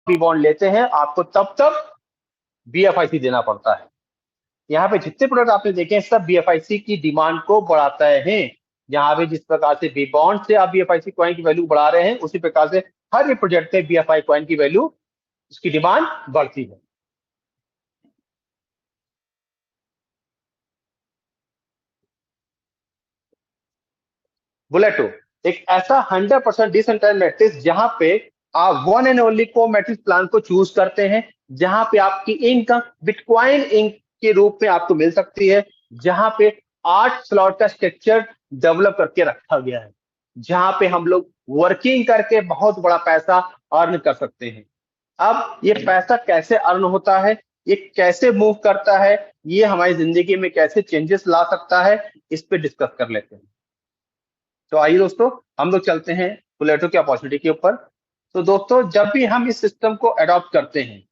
B bond लेते हैं आपको तब तक बीएफआईसी देना पड़ता है। यहाँ पे जितने प्रोडक्ट आपने देखे हैं सब बीएफआईसी की डिमांड को बढ़ाता है। यहाँ पे जिस प्रकार से बी बॉन्ड से आप बीएफआईसी कॉइन की वैल्यू बढ़ा रहे हैं, उसी प्रकार से हर एक प्रोजेक्ट में बीएफआई कॉइन की वैल्यू, उसकी डिमांड बढ़ती है। बुलेटो एक ऐसा 100% डिसेंट्रलाइज्ड मैट्रिक्स जहां पे आप वन एंड ओनली को मैट्रिक्स प्लान को चूज करते हैं, जहां पे आपकी इनकम बिटकॉइन इंक के रूप में आपको मिल सकती है, जहां पे 8 स्लॉट का स्ट्रक्चर डेवलप करके रखा गया है, जहां पे हम लोग वर्किंग करके बहुत बड़ा पैसा अर्न कर सकते हैं। अब ये पैसा कैसे अर्न होता है, ये कैसे मूव करता है, ये हमारी जिंदगी में कैसे चेंजेस ला सकता है, इस पे डिस्कस कर लेते हैं। तो आइए दोस्तों हम लोग चलते हैं प्लेटो की अपॉर्चुनिटी के ऊपर। तो दोस्तों जब भी हम इस सिस्टम को अडॉप्ट करते हैं,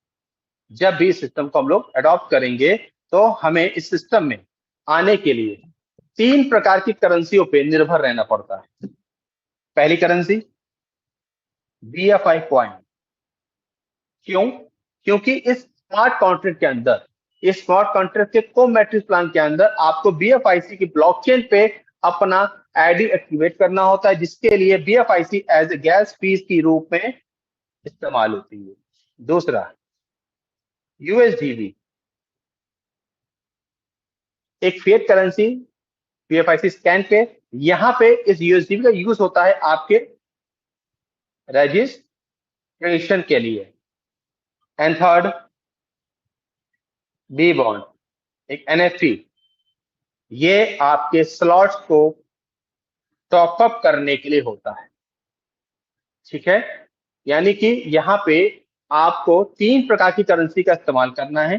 जब भी इस सिस्टम को हम लोग अडॉप्ट करेंगे, तो हमें इस सिस्टम में आने के लिए 3 प्रकार की करेंसियों पे निर्भर रहना पड़ता है। पहली करेंसी बीएफआई कॉइन। क्यों? क्योंकि इस स्मार्ट कॉन्ट्रैक्ट के अंदर, इस स्मार्ट कॉन्ट्रैक्ट के को मैट्रिक्स प्लान के अंदर आपको बीएफआईसी की ब्लॉकचेन पे अपना आईडी एक्टिवेट करना होता है, जिसके लिए बीएफआईसी एज ए गैस फीस के रूप में इस्तेमाल होती है। दूसरा यूएसडीबी, एक फिएट करेंसी बीएफआईसी स्कैन पे, यहां पे इस यूएसडीबी का यूज होता है आपके रजिस्ट्रेशन के लिए। एंड थर्ड बी बॉन्ड, एक एनएफटी, ये आपके स्लॉट्स को टॉपअप करने के लिए होता है। ठीक है, यानी कि यहाँ पे आपको 3 प्रकार की करेंसी का इस्तेमाल करना है।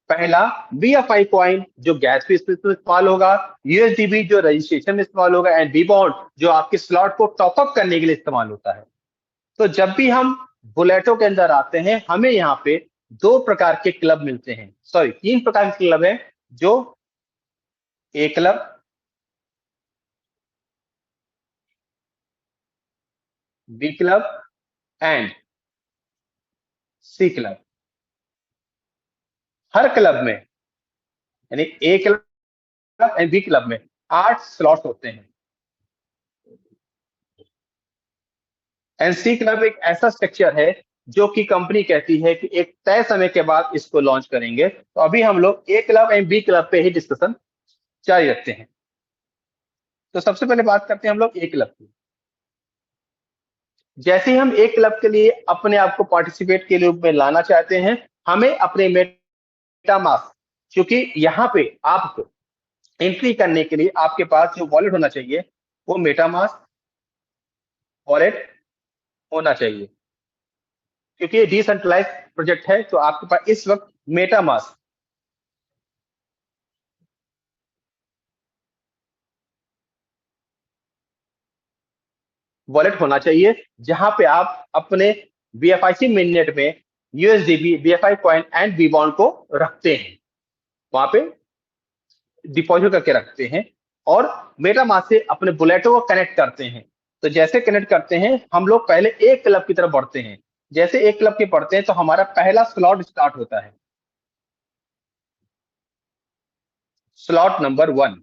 पहला बीएफआई कॉइन जो गैस फीस पे इस्तेमाल होगा, यूएसडीबी जो रजिस्ट्रेशन में इस्तेमाल होगा, एंड बी बॉन्ड जो आपके स्लॉट को टॉपअप करने के लिए इस्तेमाल होता है। तो जब भी हम बुलेटो के अंदर आते हैं, हमें यहाँ पे 2 प्रकार के क्लब मिलते हैं, सॉरी 3 प्रकार के क्लब है, जो A club, B club and C club. हर क्लब में, यानी A club and B club में 8 स्लॉट्स होते हैं। एंड सी क्लब एक ऐसा स्ट्रक्चर है जो कि कंपनी कहती है कि एक तय समय के बाद इसको लॉन्च करेंगे। तो अभी हम लोग ए क्लब एंड बी क्लब पे ही डिस्कशन जारी रखते हैं। तो सबसे पहले बात करते हैं हम लोग ए क्लब की। जैसे ही हम एक क्लब के लिए अपने आप को पार्टिसिपेट के रूप में लाना चाहते हैं, हमें अपने मेटामास्क, क्योंकि यहाँ पे आपको एंट्री करने के लिए आपके पास जो वॉलेट होना चाहिए वो मेटामास्क वॉलेट होना चाहिए, क्योंकि ये डिसेंट्रलाइज प्रोजेक्ट है। तो आपके पास इस वक्त मेटामास्क वॉलेट होना चाहिए, जहां पे आप अपने बीएफआईसी मिननेट में USDB, BFI coin and B bond को रखते हैं, वहां पे डिपॉजिट करके रखते हैं, और मेटामास्क से अपने बुलेटो को कनेक्ट करते हैं। तो जैसे कनेक्ट करते हैं, हम लोग पहले एक क्लब की तरफ बढ़ते हैं। जैसे एक क्लब के बढ़ते हैं तो हमारा पहला स्लॉट स्टार्ट होता है, स्लॉट नंबर 1।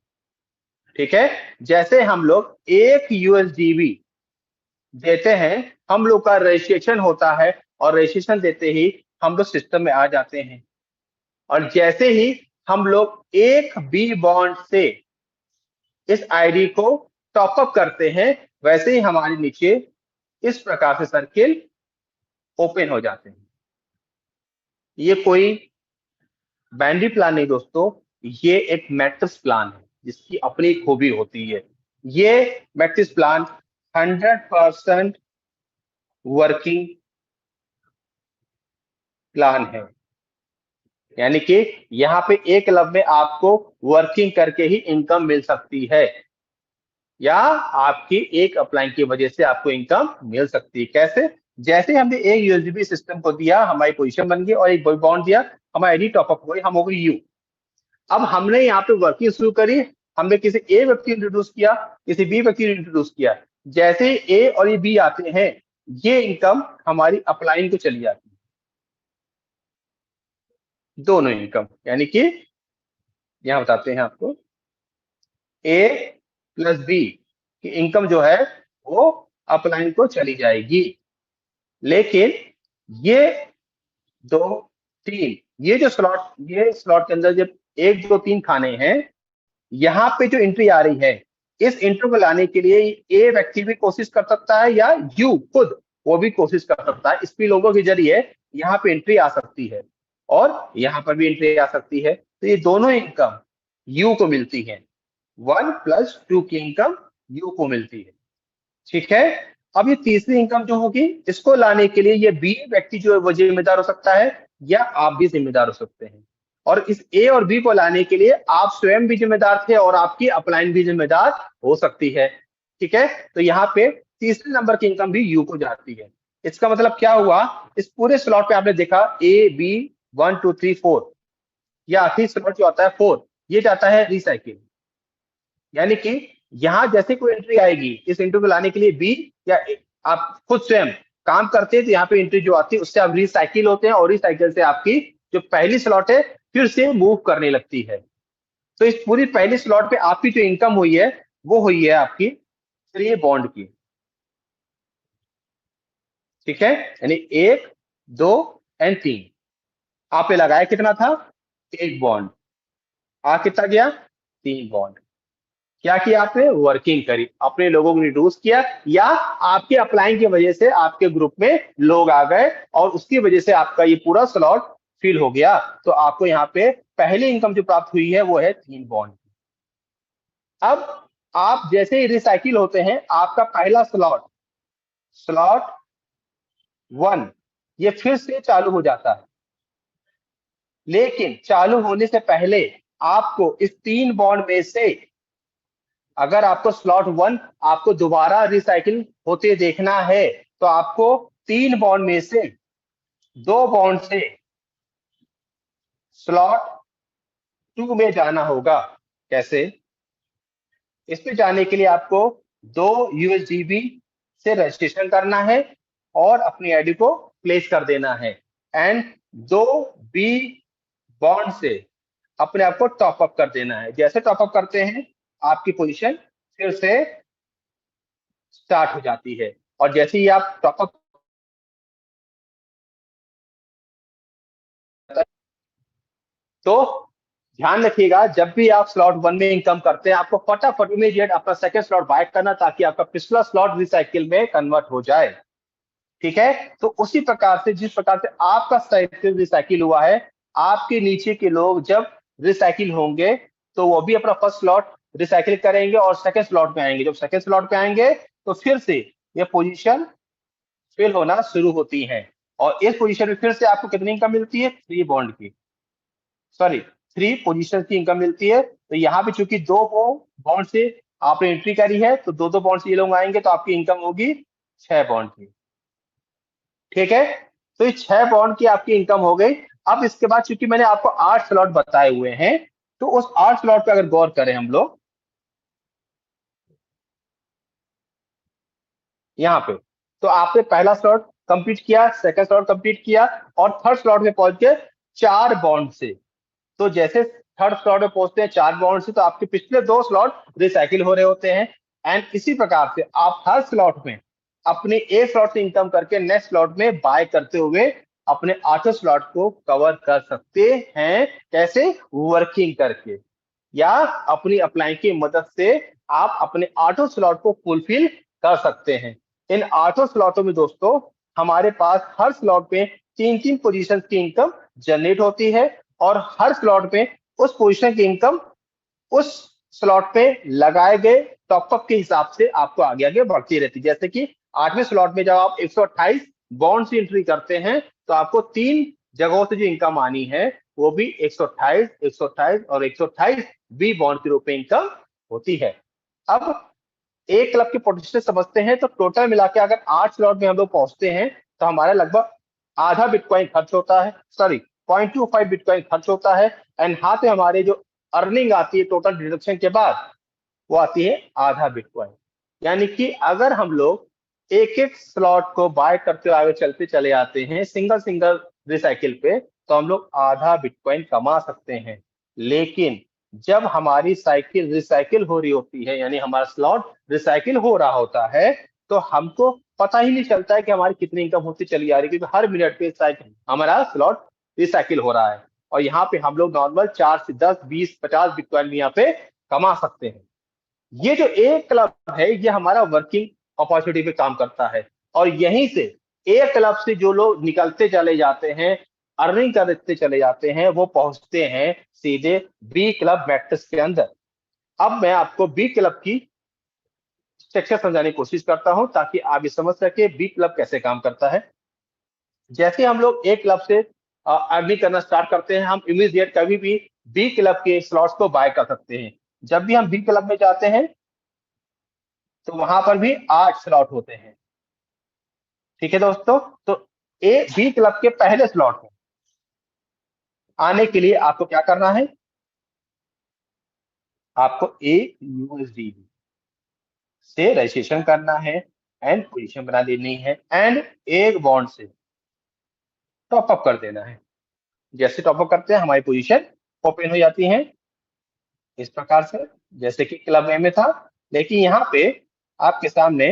ठीक है, जैसे हम लोग एक यूएसडीबी देते हैं, हम लोग का रजिस्ट्रेशन होता है, और रजिस्ट्रेशन देते ही हम लोग सिस्टम में आ जाते हैं। और जैसे ही हम लोग एक बी बॉन्ड से इस आईडी को टॉपअप करते हैं, वैसे ही हमारे नीचे इस प्रकार से सर्किल ओपन हो जाते हैं। ये कोई बाइनरी प्लान नहीं दोस्तों, ये एक मैट्रिक्स प्लान है जिसकी अपनी खूबी होती है। ये मैट्रिक्स प्लान 100% वर्किंग प्लान है, यानी कि यहाँ पे एक क्लब में आपको वर्किंग करके ही इनकम मिल सकती है, या आपकी एक अप्लाइन की वजह से आपको इनकम मिल सकती है। कैसे? जैसे हमने एक यूएसडीबी सिस्टम को दिया, हमारी पोजीशन बन गई, और एक बॉन्ड दिया, हमारी आईडी टॉपअप हो गई, हम हो गए यू। अब हमने यहाँ पे वर्किंग शुरू करी, हमने किसी ए व्यक्ति इंट्रोड्यूस किया, किसी बी व्यक्ति इंट्रोड्यूस किया। जैसे ए और ये बी आते हैं, ये इनकम हमारी अपलाइन को चली जाती है। दोनों इनकम, यानी कि यहां बताते हैं आपको, ए प्लस बी की इनकम जो है वो अपलाइन को चली जाएगी। लेकिन ये दो तीन, ये जो स्लॉट, ये स्लॉट के अंदर जब 1 2 3 खाने हैं, यहाँ पे जो एंट्री आ रही है, इस एंट्री को लाने के लिए ए व्यक्ति भी कोशिश कर सकता है या यू खुद वो भी कोशिश कर सकता है। इसपी लोगों के जरिए यहाँ पे एंट्री आ सकती है और यहाँ पर भी एंट्री आ सकती है। तो ये दोनों इनकम यू को मिलती है, 1 + 2 की इनकम यू को मिलती है। ठीक है। अब ये तीसरी इनकम जो होगी, इसको लाने के लिए ये बी व्यक्ति जो है वो जिम्मेदार हो सकता है या आप भी जिम्मेदार हो सकते हैं। और इस ए और बी को लाने के लिए आप स्वयं भी जिम्मेदार थे और आपकी अपलाइन भी जिम्मेदार हो सकती है। ठीक है। तो यहाँ पे तीसरे नंबर की इनकम भी यू को जाती है। इसका मतलब क्या हुआ, इस पूरे स्लॉट पे आपने देखा ए बी 1 2 3 4, या आखिरी स्लॉट जो आता है 4, ये जाता है रिसाइकिल। यानी कि यहां जैसे कोई एंट्री आएगी, इस एंट्री को लाने के लिए बी या आप खुद स्वयं काम करते हैं, तो यहाँ पे एंट्री जो आती है उससे आप रिसाइकिल होते हैं और रिसाइकिल से आपकी जो पहली स्लॉट है फिर से मूव करने लगती है। तो इस पूरी पहली स्लॉट पे आपकी जो इनकम हुई है वो हुई है आपकी 3 बॉन्ड की। ठीक है। यानी 1 2 और 3 आपने लगाया कितना था, 1 बॉन्ड। आ कितना गया, 3 बॉन्ड। क्या किया आपने, वर्किंग करी, अपने लोगों को रिड्यूस किया, या आपके अप्लाइंग की वजह से आपके ग्रुप में लोग आ गए और उसकी वजह से आपका ये पूरा स्लॉट फिल हो गया। तो आपको यहाँ पे पहली इनकम जो प्राप्त हुई है वो है 3 बॉन्ड। अब आप जैसे ही रिसाइकिल होते हैं, आपका पहला स्लॉट, स्लॉट 1, ये फिर से चालू हो जाता है। लेकिन चालू होने से पहले आपको इस 3 बॉन्ड में से, अगर आपको स्लॉट 1 आपको दोबारा रिसाइकिल होते देखना है, तो आपको 3 बॉन्ड में से 2 बॉन्ड से स्लॉट 2 में जाना होगा। कैसे, इसमें जाने के लिए आपको 2 USDB से रजिस्ट्रेशन करना है और अपनी आईडी को प्लेस कर देना है, एंड 2 B बॉन्ड से अपने आप को टॉपअप कर देना है। जैसे टॉपअप करते हैं, आपकी पोजीशन फिर से स्टार्ट हो जाती है। और जैसे ही आप टॉपअप, तो ध्यान रखिएगा, जब भी आप स्लॉट 1 में इनकम करते हैं, आपको फटाफट इमीडिएट अपना सेकंड स्लॉट बाय करना, ताकि आपका पिछला स्लॉट रिसाइकिल में कन्वर्ट हो जाए। ठीक है। तो उसी प्रकार से, जिस प्रकार से आपका साइकिल रिसाइकिल हुआ है, आपके नीचे के लोग जब रिसाइकिल होंगे तो वो भी अपना फर्स्ट स्लॉट रिसाइकिल करेंगे और सेकंड स्लॉट में आएंगे। जब सेकंड स्लॉट पे आएंगे तो फिर से ये पोजीशन फिल होना शुरू होती है और इस पोजीशन में फिर से आपको कितनी इनकम मिलती है, 3 बॉन्ड की, सॉरी 3 पोजीशन की इनकम मिलती है। तो यहाँ पे चूंकि 2 बॉन्ड से आपने एंट्री करी है, तो 2 बॉन्ड से ये लोग आएंगे, तो आपकी इनकम होगी 6 बॉन्ड की। ठीक है। तो ये 6 बॉन्ड की आपकी इनकम हो गई। अब इसके बाद चूंकि मैंने आपको 8 स्लॉट बताए हुए हैं, तो उस 8 स्लॉट पे अगर गौर करें हम लोग यहाँ पे, तो आपने पहला स्लॉट कंप्लीट किया, सेकंड स्लॉट कंप्लीट किया और थर्ड स्लॉट में पहुंच के 4 बॉन्ड से। तो जैसे थर्ड स्लॉट में पहुंचते हैं 4 बॉन्ड से, तो आपके पिछले 2 स्लॉट रिसाइकिल हो रहे होते हैं। एंड इसी प्रकार से आप हर स्लॉट में अपने ए स्लॉट से इनकम करके नेक्स्ट स्लॉट में बाय करते हुए अपने 8 स्लॉट को कवर कर सकते हैं। कैसे, वर्किंग करके या अपनी अप्लाई की मदद से आप अपने 8 स्लॉट को फुलफिल कर सकते हैं। इन 8 स्लॉटों में दोस्तों, हमारे पास हर स्लॉट में 3 3 पोजीशन की इनकम जनरेट होती है और हर स्लॉट में उस पोजीशन की इनकम उस स्लॉट पे लगाए गए टॉपअप के हिसाब से आपको आगे आगे बढ़ती रहती है। जैसे कि 8वें स्लॉट में जब आप 128 बॉन्ड से एंट्री करते हैं, तो आपको 3 जगहों से जो इनकम आनी है वो भी 128 128 और 128 बी बॉन्ड के रूप में इनकम होती है। अब एक क्लब के पोटेंशियल समझते हैं, तो टोटल मिला के अगर 8 स्लॉट में हम लोग पहुंचते हैं, तो हमारा लगभग आधा बिटकॉइन खर्च होता है, सॉरी 0.25 बिटकॉइन खर्च होता है। एंड हाथ में हमारे जो अर्निंग आती है टोटल डिडक्शन के बाद, वो आती है आधा बिटकॉइन। यानी कि अगर हम लोग एक एक स्लॉट को बाय करते हुए आगे चलते चले आते हैं, सिंगल सिंगल रिसाइकिल पे तो हम लोग आधा बिटकॉइन कमा सकते हैं। लेकिन जब हमारी साइकिल रिसाइकिल हो रही होती है, यानी हमारा स्लॉट रिसाइकिल हो रहा होता है, तो हमको पता ही नहीं चलता है कि हमारी कितनी इनकम होती चली आ रही है, क्योंकि हर मिनट पे साइकिल हमारा स्लॉट रिसाइकिल हो रहा है। और यहाँ पे हम लोग नॉर्मल 4 से 10, 20, 50 बिटकॉइन भी यहाँ पे कमा सकते हैं। ये जो एक क्लब है, ये हमारा वर्किंग अपॉर्चुनिटी पे काम करता है। और यहीं से एक क्लब से जो लोग निकलते चले जाते हैं, अर्निंग करते चले जाते हैं, वो पहुंचते हैं सीधे बी क्लब मैट्रिक्स के अंदर। अब मैं आपको बी क्लब की स्ट्रक्चर समझाने की कोशिश करता हूं, ताकि आप ये समझ सके बी क्लब कैसे काम करता है। जैसे हम लोग एक क्लब से अर्निंग करना स्टार्ट करते हैं, हम इमीडिएट कभी भी बी क्लब के स्लॉट्स को बाय कर सकते हैं। जब भी हम बी क्लब में जाते हैं, तो वहां पर भी 8 स्लॉट होते हैं। ठीक है दोस्तों, तो ए बी क्लब के पहले स्लॉट में आने के लिए आपको क्या करना है, आपको ए यूएसडी से रजिस्ट्रेशन करना है एंड पोजीशन बना लेनी है, एंड एक बॉन्ड से टॉप अप कर देना है। जैसे टॉप अप करते हैं, हमारी पोजीशन ओपन हो जाती है इस प्रकार से, जैसे कि क्लब ए में था। लेकिन यहाँ पे आपके सामने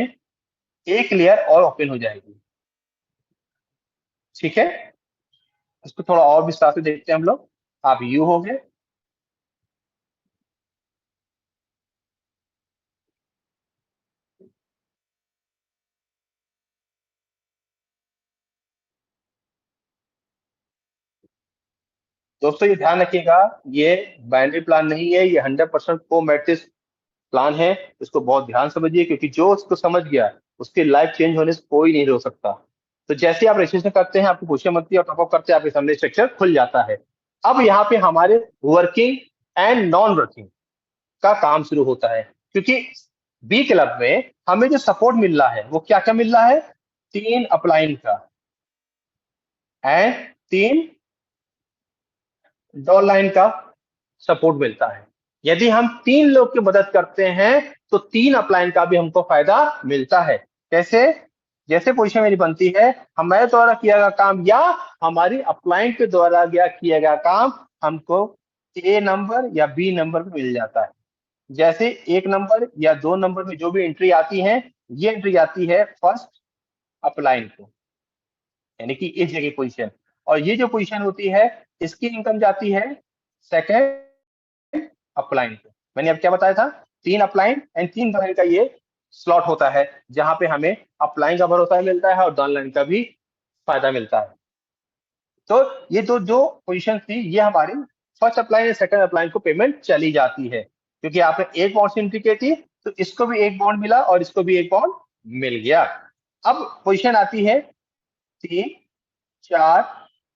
एक लेयर और ओपन हो जाएगी। ठीक है, इसको थोड़ा और विस्तार से देखते हैं हम लोग। आप यू हो गए, दोस्तों ये ध्यान रखिएगा, ये बाइनरी प्लान नहीं है, ये 100% को मैट्रिक्स प्लान है। इसको बहुत ध्यान समझिए, क्योंकि जो उसको समझ गया उसकी लाइफ चेंज होने से कोई नहीं रोक सकता। तो जैसे आप रजिस्ट्रेशन करते हैं, आपको पूछे मत और टॉपअप करते हैं, आपके सामने स्ट्रक्चर खुल जाता है। अब यहाँ पे हमारे वर्किंग एंड नॉन वर्किंग का काम शुरू होता है, क्योंकि बी क्लब में हमें जो सपोर्ट मिल रहा है वो क्या क्या मिल रहा है, 3 अपलाइन का एंड 3 डॉल लाइन का सपोर्ट मिलता है। यदि हम 3 लोग की मदद करते हैं, तो 3 अपलाइन का भी हमको फायदा मिलता है। कैसे, जैसे पोजीशन मेरी बनती है, हमारे द्वारा किया गया काम या हमारी अपलाइन के द्वारा किया गया काम हमको ए नंबर या बी नंबर पे मिल जाता है। जैसे 1 नंबर या 2 नंबर में जो भी एंट्री आती है, ये एंट्री आती है फर्स्ट अपलाइन को, यानी कि इस जगह पोजीशन। और ये जो पोजीशन होती है, इसकी इनकम जाती है सेकंड अपलाइन पे। मैंने अब क्या बताया था, 3 अपलाइन एंड 3 डाउनलाइन का ये स्लॉट होता है, जहां पे हमें अपलाइन का भरोसा मिलता है और डाउनलाइन का भी फायदा मिलता है। तो ये जो जो पोजीशन थी, ये हमारी फर्स्ट अपलाइन या सेकंड अपलाइन को पेमेंट चली जाती है, क्योंकि आपने एक बॉन्ड से एंट्री की थी, तो इसको भी एक बॉन्ड मिला और इसको भी एक बॉन्ड मिल गया। अब पोजीशन आती है 3, 4,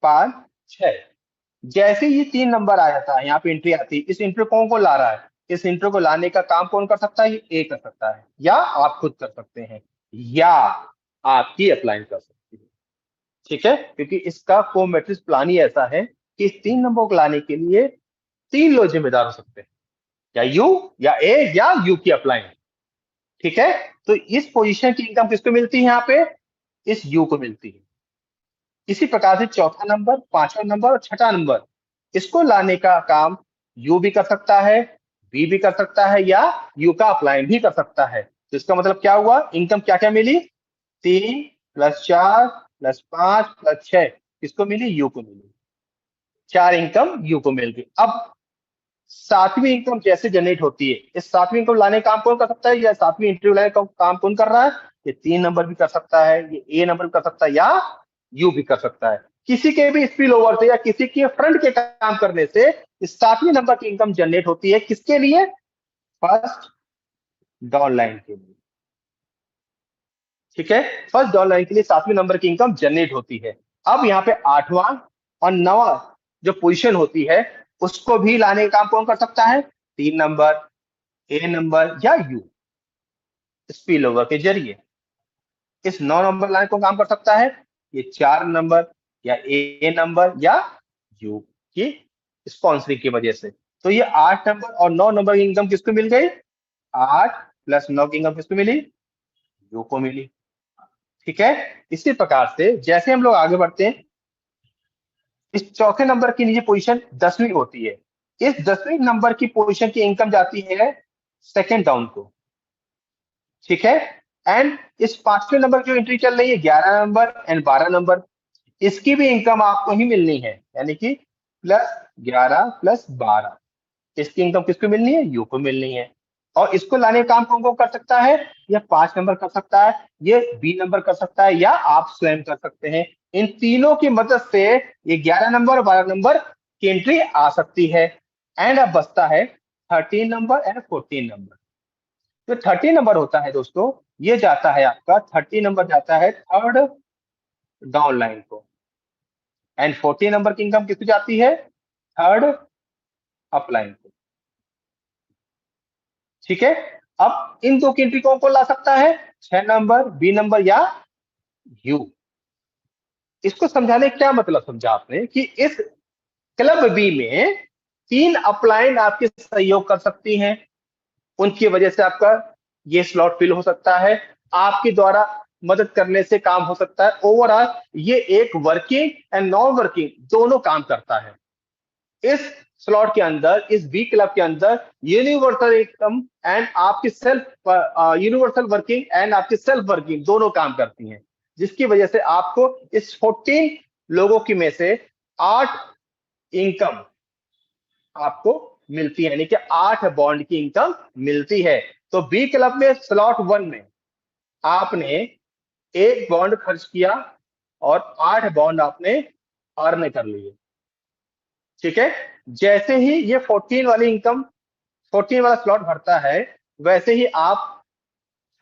5, 6। जैसे ये 3 नंबर आ जाता है, यहाँ पे एंट्री आती है, इस एंट्री कौन को ला रहा है, इस एंट्री को लाने का काम कौन कर सकता है, ये ए कर सकता है, या आप खुद कर सकते हैं, या आपकी अपलाइन कर सकती है। ठीक है, क्योंकि इसका को मैट्रिक्स प्लान ही ऐसा है कि इस 3 नंबर को लाने के लिए 3 लोग जिम्मेदार हो सकते हैं, या यू, या ए, या यू की अपलाइन। ठीक है, तो इस पोजीशन की इनकम किसको मिलती है, यहाँ पे इस यू को मिलती है। इसी प्रकार से चौथा नंबर, पांचवा नंबर और छठा नंबर, इसको लाने का काम यू भी कर सकता है, बी भी कर सकता है, या यू का अपलाइन भी कर सकता है। तो इसका मतलब क्या हुआ, इनकम क्या क्या मिली, 3 + 4 + 5 + 6 किसको मिली, यू को मिली। 4 इनकम यू को मिल गई। अब सातवीं इनकम जैसे जनरेट होती है, इस सातवीं इनकम लाने का काम कौन कर सकता है, या सातवीं इंटरव्यू लाने का काम कौन कर रहा है, ये 3 नंबर भी कर सकता है, ये ए नंबर भी कर सकता है, या यू भी कर सकता है। किसी के भी स्पिल ओवर से या किसी के फ्रंट के काम करने से इस सातवीं नंबर की इनकम जनरेट होती है, किसके लिए, फर्स्ट डाउन लाइन के लिए। ठीक है, फर्स्ट डाउन लाइन के लिए सातवीं नंबर की इनकम जनरेट होती है। अब यहाँ पे आठवां और नवा जो पोजीशन होती है, उसको भी लाने का काम कौन कर सकता है, 3 नंबर, ए नंबर, या यू स्पिल ओवर के जरिए। इस 9 नंबर लाइन को काम कर सकता है ये 4 नंबर, या ए नंबर, या यू की स्पॉन्सरिंग की वजह से। तो ये 8 नंबर और 9 नंबर की इनकम किसको मिल गई, 8 + 9 की इनकम किसको मिली, यू को मिली। ठीक है, इसी प्रकार से जैसे हम लोग आगे बढ़ते हैं, इस चौथे नंबर की नीचे पोजीशन 10वीं होती है। इस 10वीं नंबर की पोजीशन की इनकम जाती है सेकंड डाउन को, ठीक है। एंड इस 5वें नंबर की जो एंट्री चल रही है 11 नंबर एंड 12 नंबर, इसकी भी इनकम आपको ही मिलनी है, यानी कि +11 +12, इसकी इनकम किसको मिलनी है? यू को मिलनी है। और इसको लाने का काम कौन कौन कर सकता है? या 5 नंबर कर सकता है, ये बी नंबर कर सकता है, या आप स्वयं कर सकते हैं। इन तीनों की मदद से ये 11 नंबर और 12 नंबर की एंट्री आ सकती है। एंड अब बचता है 13 नंबर एंड 14 नंबर। जो 13 नंबर होता है दोस्तों, ये जाता है आपका 13 नंबर जाता है थर्ड डाउन लाइन को, एंड 14 नंबर की इनकम किसको जाती है? थर्ड अप लाइन को, ठीक है। अब इन दो की एंट्री कौन कौन ला सकता है? 6 नंबर, बी नंबर या यू। इसको समझाने का क्या मतलब समझा आपने कि इस क्लब बी में 3 अपलाइन आपके सहयोग कर सकती हैं, उनकी वजह से आपका ये स्लॉट फिल हो सकता है, आपके द्वारा मदद करने से काम हो सकता है। ओवरऑल ये एक वर्किंग एंड नॉन वर्किंग दोनों काम करता है। इस स्लॉट के अंदर, इस बी क्लब के अंदर यूनिवर्सल इनकम एंड आपकी सेल्फ यूनिवर्सल वर्किंग एंड आपकी सेल्फ वर्किंग दोनों काम करती हैं, जिसकी वजह से आपको इस 14 लोगों की में से 8 इनकम आपको मिलती है, यानी कि 8 बॉन्ड की इनकम मिलती है। तो बी क्लब में स्लॉट 1 में आपने 1 बॉन्ड खर्च किया और 8 बॉन्ड आपने अर्न कर लिए, ठीक है। जैसे ही ये 14 वाली इनकम, 14 वाला स्लॉट भरता है, वैसे ही आप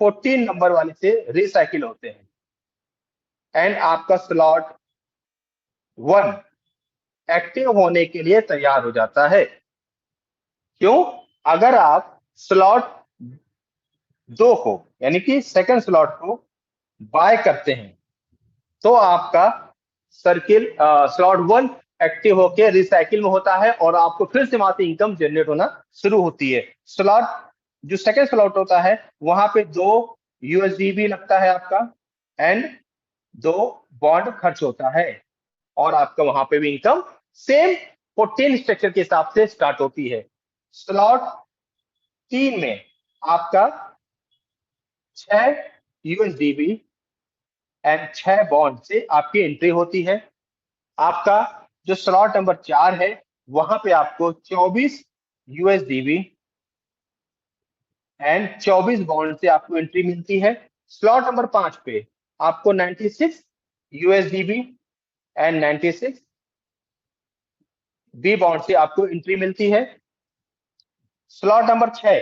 14 नंबर वाले से रिसाइकिल होते हैं एंड आपका स्लॉट 1 एक्टिव होने के लिए तैयार हो जाता है। क्यों? अगर आप स्लॉट 2 को, यानी कि सेकंड स्लॉट को बाय करते हैं, तो आपका सर्किल स्लॉट 1 एक्टिव होकर रिसाइकिल में होता है और आपको फिर से वहां से इनकम जनरेट होना शुरू होती है। स्लॉट जो सेकंड स्लॉट होता है, वहां पे 2 यूएसडी भी लगता है आपका एंड 2 बॉन्ड खर्च होता है, और आपका वहां पे भी इनकम सेम 14 स्ट्रक्चर के हिसाब से स्टार्ट होती है। स्लॉट 3 में आपका 6 यूएसडीबी एंड 6 बॉन्ड से आपकी एंट्री होती है। आपका जो स्लॉट नंबर 4 है, वहां पे आपको 24 यूएसडीबी एंड 24 बॉन्ड से आपको एंट्री मिलती है। स्लॉट नंबर 5 पे आपको 96 यूएसडीबी एंड 96 बी बॉन्ड से आपको एंट्री मिलती है। स्लॉट नंबर 6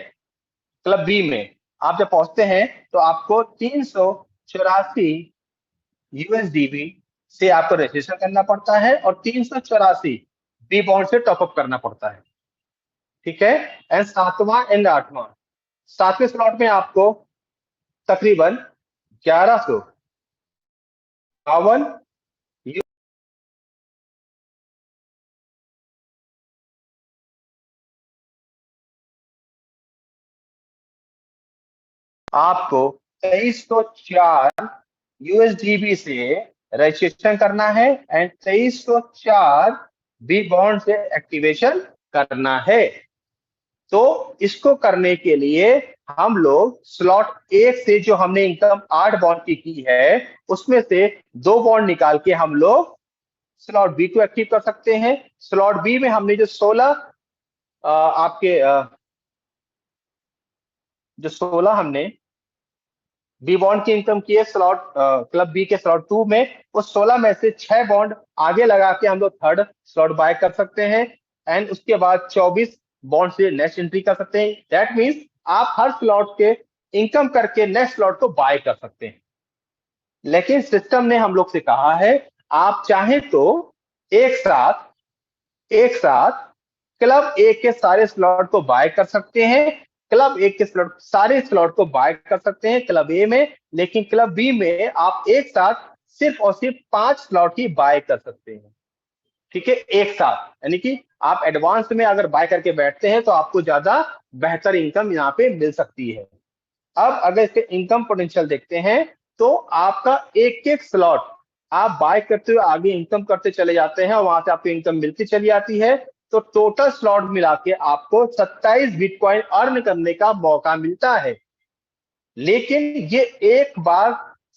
क्लब बी में आप जब पहुंचते हैं, तो आपको 384 यूएसडीबी से आपको रजिस्ट्रेशन करना पड़ता है और 384 बी बॉन्ड से टॉपअप करना पड़ता है, ठीक है। एंड 7वां एंड 8वां, 7वें स्लॉट में आपको तकरीबन 1152 आपको 2304 यूएसडीबी से रजिस्ट्रेशन करना है एंड 2304 बी बॉन्ड से एक्टिवेशन करना है। तो इसको करने के लिए हम लोग स्लॉट 1 से जो हमने इनकम 8 बॉन्ड की है, उसमें से 2 बॉन्ड निकाल के हम लोग स्लॉट बी को एक्टिव कर सकते हैं। स्लॉट बी में हमने जो 16 आपके जो 16 हमने बी बॉन्ड की इनकम की है स्लॉट क्लब बी के स्लॉट 2 में, उस 16 में से 6 बॉन्ड आगे लगा के हम लोग थर्ड स्लॉट बाय कर सकते हैं एंड उसके बाद 24 बॉन्ड से नेक्स्ट एंट्री कर सकते हैं। दैट मींस आप हर स्लॉट के इनकम करके नेक्स्ट स्लॉट को बाय कर सकते हैं। लेकिन सिस्टम ने हम लोग से कहा है, आप चाहें तो एक साथ क्लब ए के सारे स्लॉट को बाय कर सकते हैं, क्लब ए के स्लॉट सारे स्लॉट को बाय कर सकते हैं क्लब ए में, लेकिन क्लब बी में आप एक साथ सिर्फ और सिर्फ 5 स्लॉट ही बाय कर सकते हैं, ठीक है, एक साथ। यानी कि आप एडवांस में अगर बाय करके बैठते हैं, तो आपको ज्यादा बेहतर इनकम यहाँ पे मिल सकती है। अब अगर इसके इनकम पोटेंशियल देखते हैं, तो आपका एक एक स्लॉट आप बाय करते हुए आगे इनकम करते चले जाते हैं और वहां से आपको इनकम मिलती चली आती है। तो टोटल स्लॉट मिला के आपको 27 बिटकॉइन अर्न करने का मौका मिलता है। लेकिन ये एक बार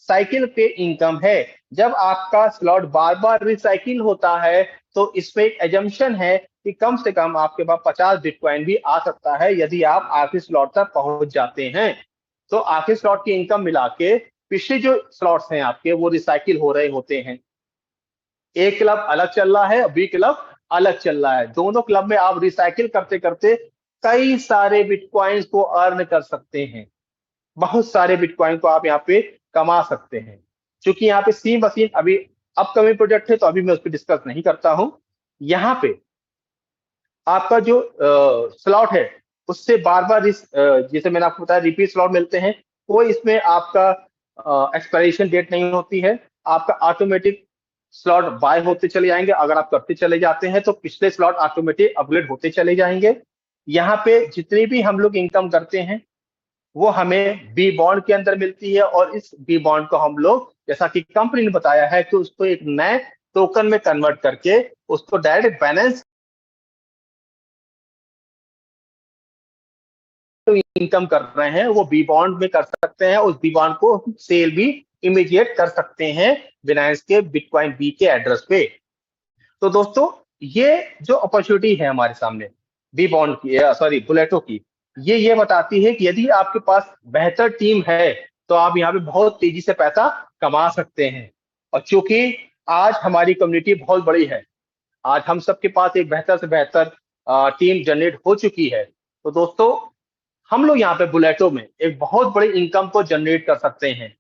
साइकिल पे इनकम है। जब आपका स्लॉट बार बार रिसाइकिल होता है तो इसमें एक एजम्पशन है कि कम से कम आपके पास 50 बिटकॉइन भी आ सकता है यदि आप आखिरी स्लॉट तक पहुंच जाते हैं। तो आखिरी स्लॉट की इनकम मिला के पिछले जो स्लॉट्स हैं आपके वो रिसाइकिल हो रहे होते हैं। ए क्लब अलग चल रहा है, बी क्लब अलग चल रहा है। दोनों क्लब में आप रिसाइकिल करते करते कई सारे बिटकॉइंस को अर्न कर सकते हैं। बहुत सारे बिटकॉइन को आप यहाँ पे कमा सकते हैं। क्योंकि यहाँ पे सी मशीन अभी अपकमिंग प्रोजेक्ट है तो अभी मैं उस पर डिस्कस नहीं करता हूं। यहाँ पे आपका जो स्लॉट है उससे बार बार जैसे मैंने आपको बताया रिपीट स्लॉट मिलते हैं। कोई इसमें आपका एक्सपायरेशन डेट नहीं होती है। आपका ऑटोमेटिक स्लॉट बाय होते चले जाएंगे। अगर आप करते चले जाते हैं तो पिछले स्लॉट ऑटोमेटिक अपग्रेड होते चले जाएंगे। यहाँ पे जितनी भी हम लोग इनकम करते हैं वो हमें बी बॉन्ड के अंदर मिलती है और इस बी बॉन्ड को हम लोग जैसा कि कंपनी ने बताया है कि उसको एक नए टोकन में कन्वर्ट करके उसको डायरेक्ट बैलेंस इनकम कर रहे हैं वो बी बॉन्ड में कर सकते हैं। उस बी बॉन्ड को सेल भी इमीडिएट कर सकते हैं बिनाइंस के बिटकॉइन बी के एड्रेस पे। तो दोस्तों ये जो अपॉर्चुनिटी है हमारे सामने बी बॉन्ड की, सॉरी बुलेटो की, ये बताती है कि यदि आपके पास बेहतर टीम है तो आप यहाँ पे बहुत तेजी से पैसा कमा सकते हैं। और चूंकि आज हमारी कम्युनिटी बहुत बड़ी है, आज हम सबके पास एक बेहतर से बेहतर टीम जनरेट हो चुकी है। तो दोस्तों हम लोग यहाँ पे बुलेटो में एक बहुत बड़ी इनकम को जनरेट कर सकते हैं।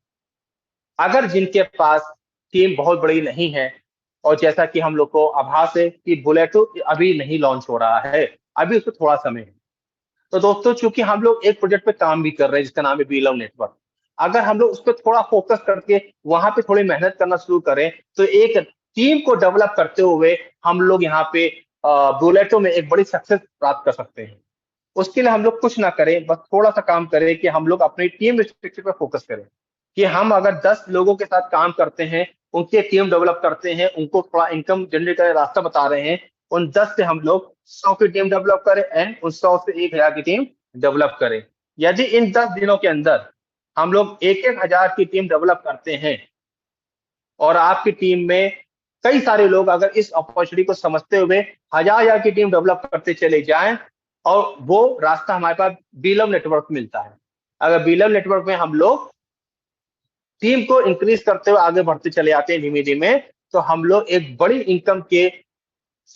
अगर जिनके पास टीम बहुत बड़ी नहीं है और जैसा कि हम लोग को आभास है कि बुलेटो अभी नहीं लॉन्च हो रहा है, अभी उसको थोड़ा समय है। तो दोस्तों चूंकि हम लोग एक प्रोजेक्ट पे काम भी कर रहे हैं जिसका नाम है बीलव नेटवर्क, अगर हम लोग उस पर थोड़ा फोकस करके वहां पे थोड़ी मेहनत करना शुरू करें तो एक टीम को डेवलप करते हुए हम लोग यहाँ पे बुलेटो में एक बड़ी सक्सेस प्राप्त कर सकते हैं। उसके लिए हम लोग कुछ ना करें, बस थोड़ा सा काम करें कि हम लोग अपनी टीम स्ट्रक्चर पर फोकस करें। कि हम अगर 10 लोगों के साथ काम करते हैं, उनकी टीम डेवलप करते हैं, उनको थोड़ा इनकम जनरेट का रास्ता बता रहे हैं, उन 10 से हम लोग 100 की टीम डेवलप करें एंड उन 100 से 1000 की टीम डेवलप करें। यदि इन 10 दिनों के अंदर हम लोग 1-1000 की टीम डेवलप करते हैं और आपकी टीम में कई सारे लोग अगर इस अपॉर्चुनिटी को समझते हुए 1000 की टीम डेवलप करते चले जाएं और वो रास्ता हमारे पास बीलव नेटवर्क मिलता है। अगर बीलव नेटवर्क में हम लोग टीम को इंक्रीज करते हुए आगे बढ़ते चले आते हैं धीमे धीमे, तो हम लोग एक बड़ी इनकम के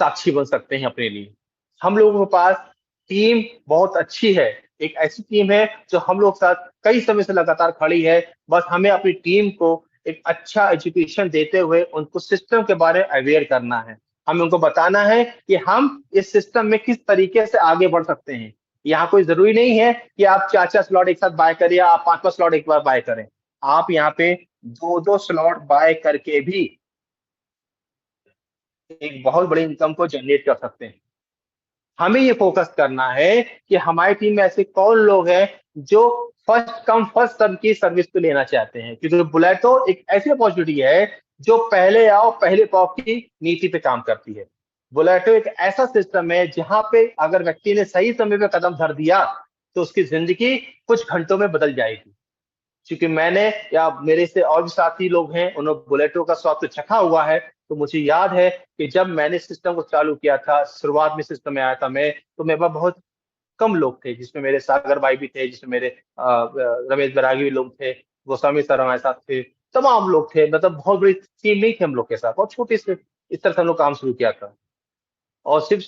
साक्षी बन सकते हैं अपने लिए। हम लोगों के पास टीम बहुत अच्छी है। एक ऐसी टीम है जो हम लोग साथ कई समय से लगातार खड़ी है। बस हमें अपनी टीम को एक अच्छा एजुकेशन देते हुए उनको सिस्टम के बारे में अवेयर करना है। हमें उनको बताना है कि हम इस सिस्टम में किस तरीके से आगे बढ़ सकते हैं। यहाँ कोई जरूरी नहीं है कि आप 4-4 स्लॉट एक साथ बाय करें या आप 5-5 स्लॉट एक बार बाय करें। आप यहाँ पे 2-2 स्लॉट बाय करके भी एक बहुत बड़ी इनकम को जनरेट कर सकते हैं। हमें ये फोकस करना है कि हमारी टीम में ऐसे कौन लोग हैं जो फर्स्ट कम फर्स्ट सर्व की सर्विस को लेना चाहते हैं। क्योंकि बुलेटो एक ऐसी अपॉर्चुनिटी है जो पहले आओ पहले पाओ की नीति पे काम करती है। बुलेटो एक ऐसा सिस्टम है जहां पे अगर व्यक्ति ने सही समय पे कदम धर दिया तो उसकी जिंदगी कुछ घंटों में बदल जाएगी। क्योंकि मैंने या मेरे से और भी साथी लोग हैं उन्होंने बुलेटो का स्वाद तो चखा हुआ है। तो मुझे याद है कि जब मैंने सिस्टम को चालू किया था, शुरुआत में सिस्टम में आया था मैं, तो मेरे पास बहुत कम लोग थे, जिसमें मेरे सागर भाई भी थे, जिसमें मेरे रमेश बैरागी भी लोग थे, गोस्वामी सर हमारे साथ थे, तमाम लोग थे। मतलब बहुत बड़ी टीम नहीं थी हम लोग के साथ, बहुत छोटी सी इस तरह से हम लोग काम शुरू किया था। और सिर्फ